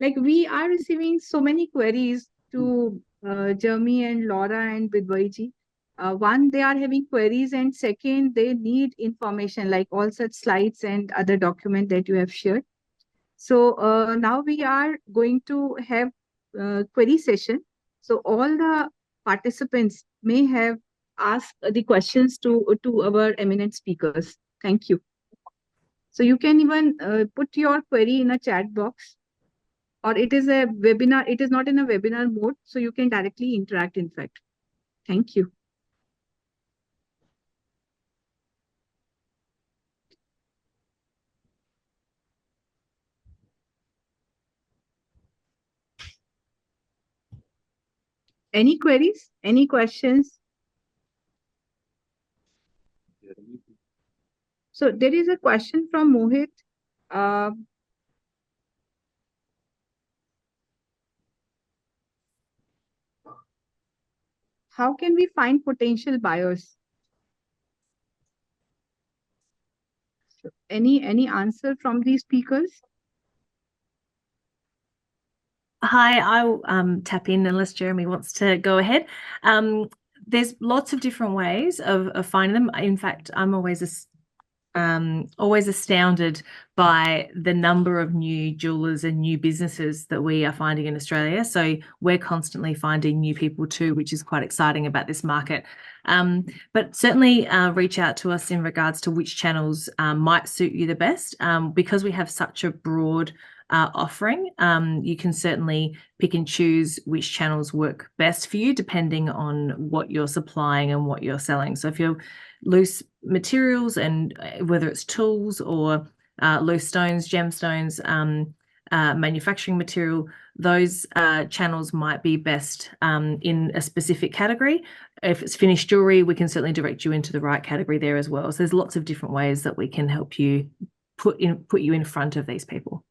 like we are receiving so many queries to Jeremy and Laura and Bidwai ji. One, they are having queries, and second, they need information like all such slides and other document that you have shared. So now we are going to have query session. So all the participants may have asked the questions to our eminent speakers. Thank you. So you can even put your query in a chat box, or it is a webinar. It is not in a webinar mode, so you can directly interact, in fact. Thank you. Any queries? Any questions? So there is a question from Mohit. How can we find potential buyers? So any answer from these speakers? Hi, I'll tap in unless Jeremy wants to go ahead. There's lots of different ways of finding them. In fact, I'm always astounded by the number of new jewelers and new businesses that we are finding in Australia. So we're constantly finding new people too, which is quite exciting about this market. But certainly reach out to us in regards to which channels might suit you the best. Because we have such a broad offering, you can certainly pick and choose which channels work best for you depending on what you're supplying and what you're selling. So if you're loose materials, and whether it's tools or loose stones, gemstones, manufacturing material, those channels might be best in a specific category. If it's finished jewelry, we can certainly direct you into the right category there as well. So there's lots of different ways that we can help you put you in front of these people.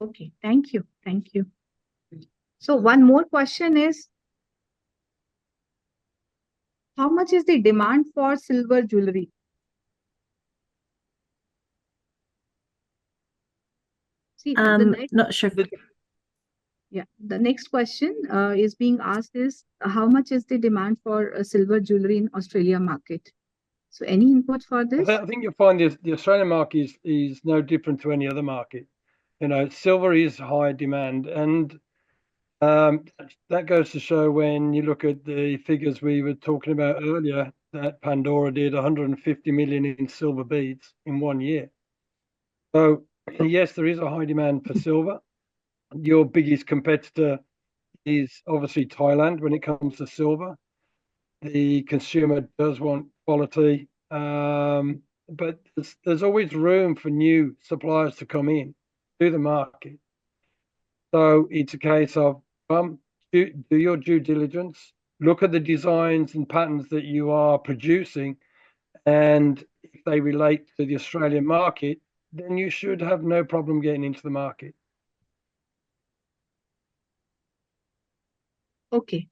Okay, thank you. Thank you. So one more question is, how much is the demand for silver jewelry? See, Not sure. Yeah, the next question is being asked is, how much is the demand for silver jewelry in Australia market? So any input for this? I think you'll find the Australian market is no different to any other market. You know, silver is high demand, and that goes to show when you look at the figures we were talking about earlier, that Pandora did 150 million in silver beads in 1 year. So yes, there is a high demand for silver. Your biggest competitor is obviously Thailand when it comes to silver. The consumer does want quality, but there's always room for new suppliers to come in to the market. So it's a case of do your due diligence, look at the designs and patterns that you are producing, and if they relate to the Australian market, then you should have no problem getting into the market. Okay.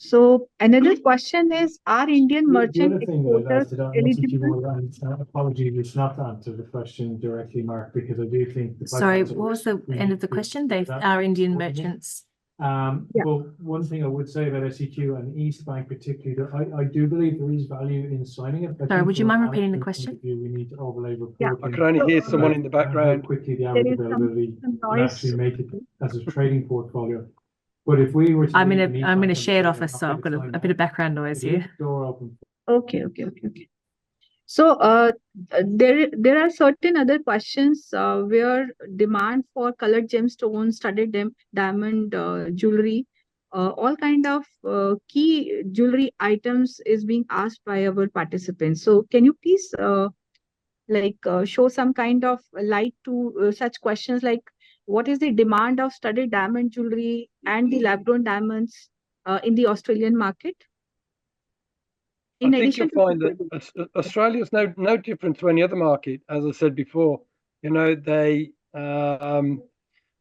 So another question is, are Indian The merchant other thing that I'd add exporters to that, and I think you eligible? want, and apologies, it's not to answer the question directly, Mark, because I do think. Sorry, what was the end of the question? They are Indian merchants. Yeah. But one thing I would say about SEQ and East Bank particularly, that I do believe there is value in signing it. I Sorry, think would you from a mind repeating the management point question? of view, we need to overlay Yeah. I reporting. can only hear So, someone in the How background. quickly the there average is some availability and noise. actually make it as a trading portfolio. But if we were to. I'm in leave an East a Bank shared on the office, so market I've got sign a bit of now, background noise it leaves here. the door open. Okay. So there are certain other questions where demand for colored gemstones, studded diamond jewelry, all kind of key jewelry items is being asked by our participants. So can you please show some kind of light to such questions like what is the demand of studded diamond jewelry and the lab-grown diamonds in the Australian market? In I think addition you'll to find that Australia's no different to any other market. As I said before, you know,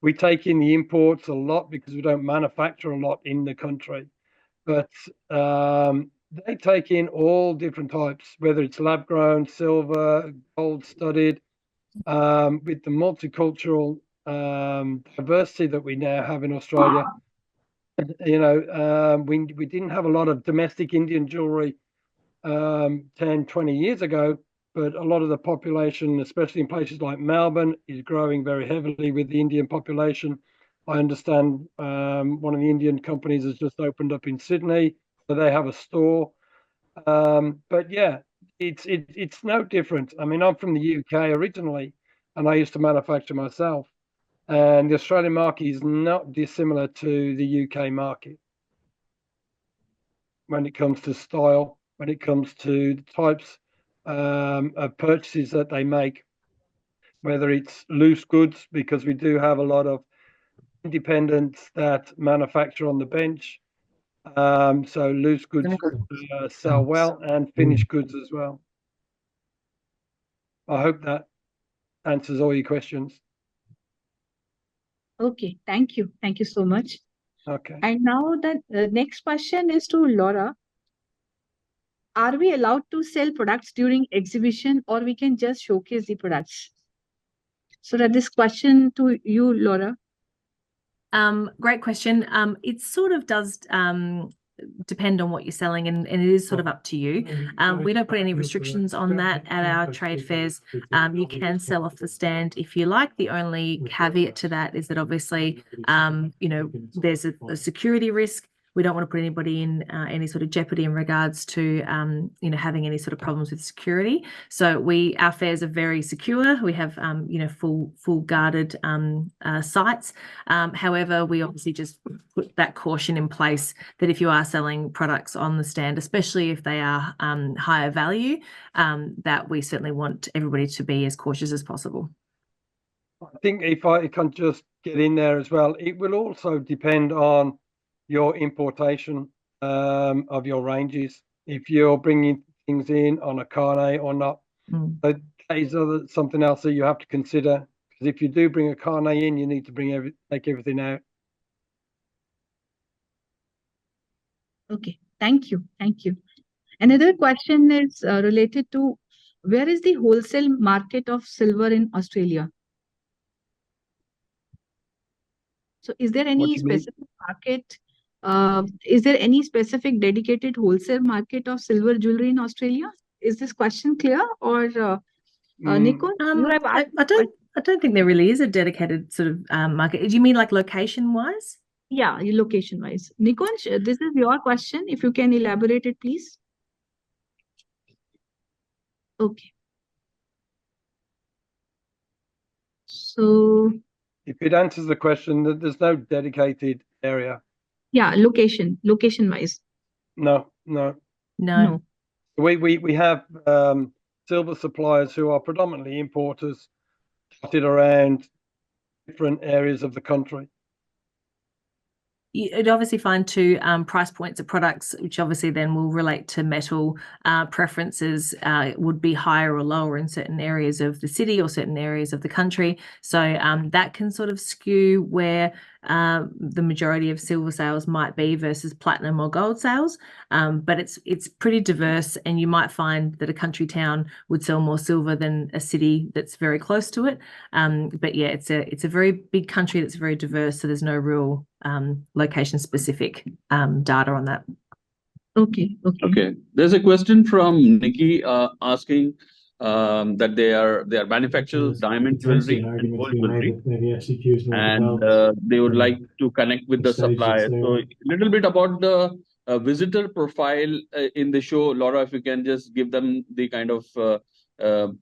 we take in the imports a lot because we don't manufacture a lot in the country, but they take in all different types, whether it's lab grown, silver, gold studded, with the multicultural diversity that we now have in Australia. You know, we didn't have a lot of domestic Indian jewelry 10, 20 years ago, but a lot of the population, especially in places like Melbourne, is growing very heavily with the Indian population. I understand one of the Indian companies has just opened up in Sydney, so they have a store. But yeah, it's no different. I mean, I'm from the UK originally, and I used to manufacture myself. And the Australian market is not dissimilar to the UK market when it comes to style, when it comes to the types of purchases that they make, whether it's loose goods, because we do have a lot of independents that manufacture on the bench. So loose goods sell well, and finished goods as well. I hope that answers all your questions. Okay, thank you. Thank you so much. Okay. And now the next question is to Laura. Are we allowed to sell products during exhibition or we can just showcase the products? So that this question to you, Laura. Great question. It sort of does depend on what you're selling, and it is sort of up to you. We don't put any restrictions on that at our trade fairs. You can sell off the stand if you like. The only caveat to that is that obviously, you know, there's a security risk. We don't want to put anybody in any sort of jeopardy in regards to, you know, having any sort of problems with security. So our fairs are very secure. We have, you know, full guarded sites. However, we obviously just put that caution in place that if you are selling products on the stand, especially if they are higher value, that we certainly want everybody to be as cautious as possible. I think if I can just get in there as well, it will also depend on your importation of your ranges. If you're bringing things in on a carnet or not, that is something else that you have to consider. Because if you do bring a carnet in, you need to take everything out. Okay, thank you. Another question is related to where is the wholesale market of silver in Australia? So is there any specific market? Is there any specific dedicated wholesale market of silver jewelry in Australia? Is this question clear? Or Nico, you have asked I don't think there really is a dedicated sort of market. Do you mean like location wise? Yeah, location wise. Nikunj, this is your question. If you can elaborate it, please. Okay. So if it answers the question, there's no dedicated area. yeah, location wise. No. We have silver suppliers who are predominantly importers dotted around different areas of the country. you'd obviously find two price points of products, which obviously then will relate to metal preferences, would be higher or lower in certain areas of the city or certain areas of the country. So that can sort of skew where the majority of silver sales might be versus platinum or gold sales. But it's pretty diverse, and you might find that a country town would sell more silver than a city that's very close to it. But yeah, it's a very big country that's very diverse, so there's no real location specific data on that. Okay. Okay, there's a question from Nikki asking that they are manufacturers diamond Potentially jewelry an and argument gold to be made jewelry, that maybe SEQ is more and developed. they would in like to connect with the stages supplier. there. So a little bit about the visitor profile in the show, Laura, if you can just give them the kind of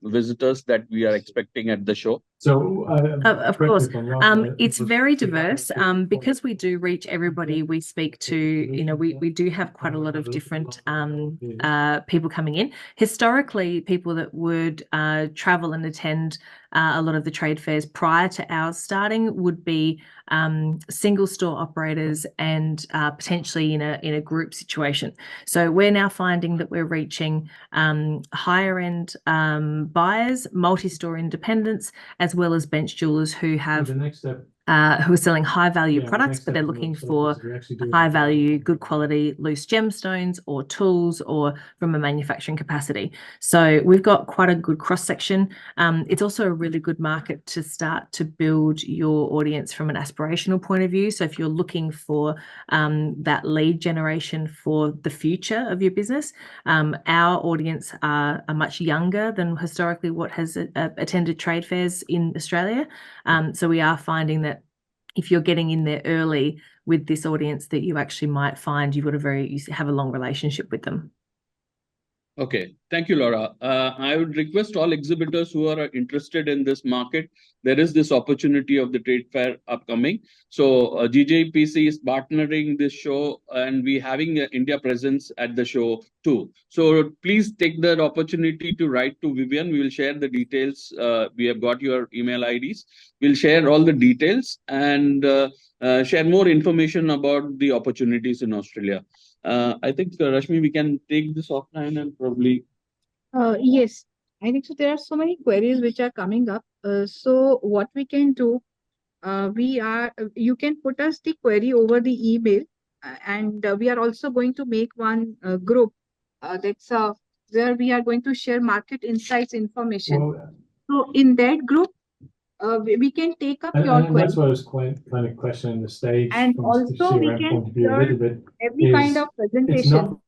visitors that we are expecting at the show. So, Of correct me course, if I'm wrong, it's was- very diverse. Because we do reach everybody we speak to. You know, we do have quite a lot of different people coming in. Historically, people that would travel and attend a lot of the trade fairs prior to ours starting would be single store operators and potentially in a group situation. So we're now finding that we're reaching higher end buyers, multi-store independents, as well as bench jewelers who have the next step. who are selling high value Yeah, the products, next but they're step looking is for we actually do high it. value, good quality, loose gemstones or tools or from a manufacturing capacity. So we've got quite a good cross section. It's also a really good market to start to build your audience from an aspirational point of view. So if you're looking for that lead generation for the future of your business, our audience are much younger than historically what has attended trade fairs in Australia. So we are finding that if you're getting in there early with this audience, that you actually might find you have a long relationship with them. Okay, thank you, Laura. I would request all exhibitors who are interested in this market, there is this opportunity of the trade fair upcoming. So GJPC is partnering this show, and we having an India presence at the show too. So please take that opportunity to write to Vivian. We will share the details. We have got your email IDs. We'll share all the details and share more information about the opportunities in Australia. I think, Rashmi, we can take this offline and probably. Yes, I think so. There are so many queries which are coming up. So what we can do, you can put us the query over the email, and we are also going to make one group that's where we are going to share market insights information. Well, So in that group, we can take up your and query. that's what I was kind of questioning the stage And from also the we CRM can point of view a share little bit. every kind is of It's presentation. not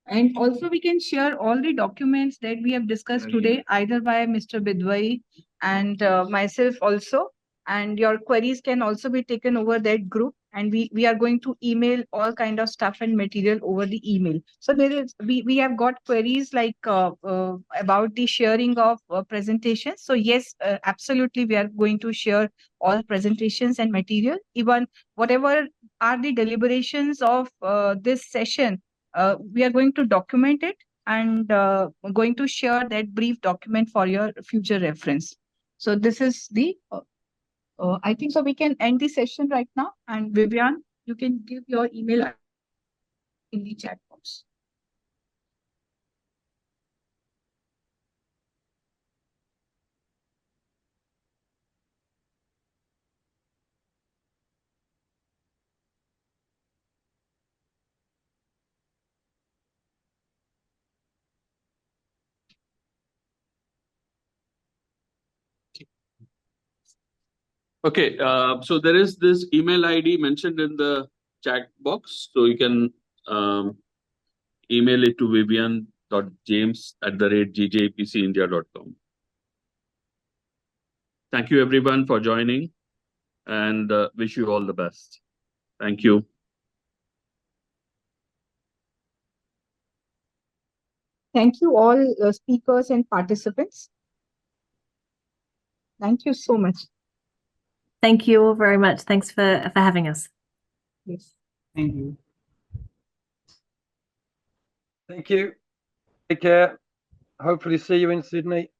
And also we can share all the documents that we have discussed today, either by Mr. Bidwai and myself also. And your queries can also be taken over that group. And we are going to email all kind of stuff and material over the email. So we have got queries like about the sharing of presentations. So yes, absolutely, we are going to share all presentations and material. Even whatever are the deliberations of this session, we are going to document it and going to share that brief document for your future reference. So this is the, I think so we can end the session right now. And Vivian, you can give your email in the chat box. Okay, so there is this email ID mentioned in the chat box. So you can email it to vivian.james@gjpcindia.com. Thank you, everyone, for joining, and wish you all the best. Thank you. Thank you all speakers and participants. Thank you so much. Thank you all very much. Thanks for having us. Yes. Thank you. Thank you. Take care. Hopefully see you in Sydney.